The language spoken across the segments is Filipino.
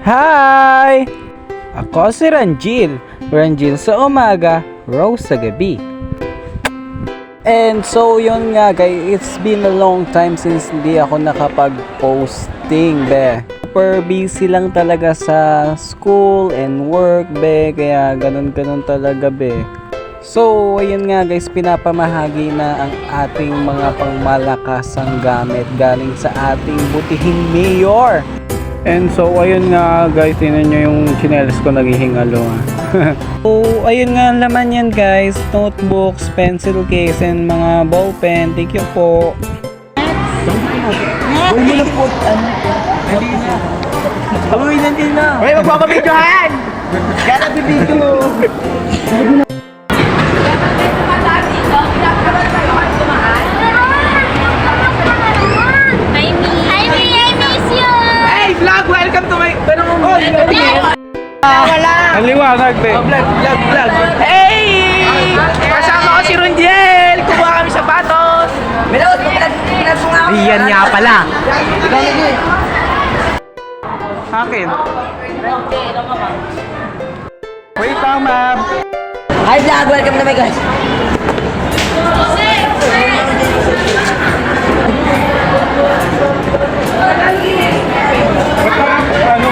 Hi! Ako si Ranjil. Ranjil sa umaga, Rose sa gabi. And so yun nga guys, it's been a long time since hindi ako nakapag-posting be. Super busy lang talaga sa school and work be, kaya ganun talaga be. So ayun nga guys, pinapamahagi na ang ating mga pangmalakasang gamit galing sa ating butihing mayor. And so ayun nga guys, tingnan nyo yung chinelas ko naghihingalo ha. So ayun nga laman yan guys, notebooks, pencil case, and mga ball pen. Thank you po. Uy, mo na po. Hindi na. Uy, nandiyan na. Uy, magpapabidyohan! Kaya nagbibidyo. Ang liwanag, te. Vlog. Hey! Kasama ko si Ronjel. Kumuha kami sapatos. Melos, pinag mo nga ako. Iyan nga pala. Akin. Wait lang, ma'am. Hi vlog, welcome to my guys. Ano?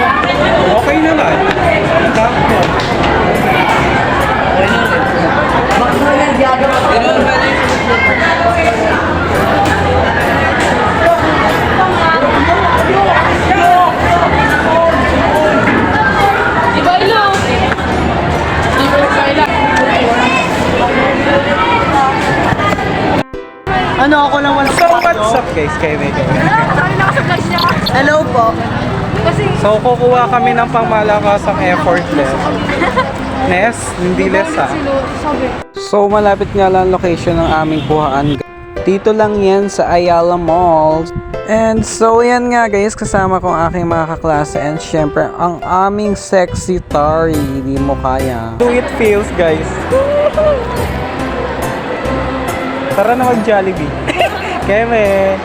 Okay naman. Sakto. Ano ako lang wala. So what's up guys? Kayo na Hello po. So kukuha kami ng pangmalakasang effortless. Hindi less ha. So malapit nga lang location ng aming kuhaan. Dito lang yan sa Ayala Mall. And so yan nga guys, kasama ko ang aking mga kaklase and syempre ang aming sexy Tari. Di mo kaya. Do it feels guys. Tara na mag-Jollibee. Keme.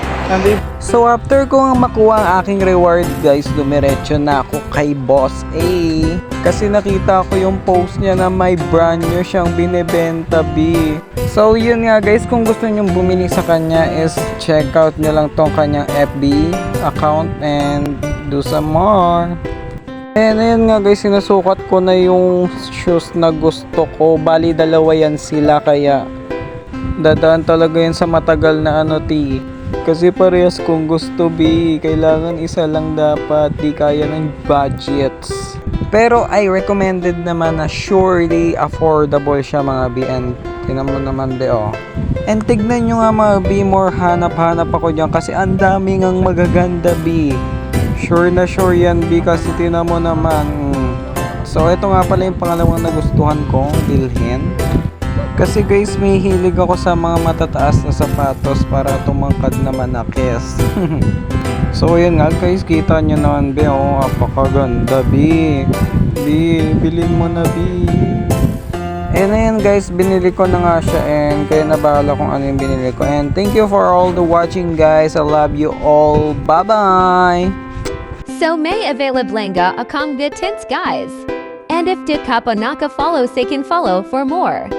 So after ko makuha ang aking reward guys, dumiretso na ako kay Boss A. Kasi nakita ko yung post niya na may brand new siyang binibenta B. So yun nga guys, kung gusto nyong bumili sa kanya is check out nyo lang tong kanyang FB account and do some more. And ayun nga guys, sinusukat ko na yung shoes na gusto ko. Bali dalawa yan sila, kaya dadaan talaga yun sa matagal na kasi parehas kung gusto B, kailangan isa lang dapat, di kaya ng budgets. Pero I recommended naman na surely affordable siya mga B, and tinan mo naman B oh. And tignan nyo nga mga B, more hanap-hanap ako dyan kasi ang daming ang magaganda B. Sure na sure yan B kasi tinan mo naman. So ito nga pala yung pangalawang nagustuhan kong bilhin. Kasi guys, may hilig ako sa mga matataas na sapatos para tumangkad na manakis. So yun nga guys, kita nyo naman be, oh, apakaganda B. Bilhin mo na B. And ayan guys, binili ko na nga siya, and kaya nabahala kung ano yung binili ko. And thank you for all the watching guys. I love you all. Bye bye. So may availablenga akong good tints guys. And if di kapo naka follow, say can follow for more.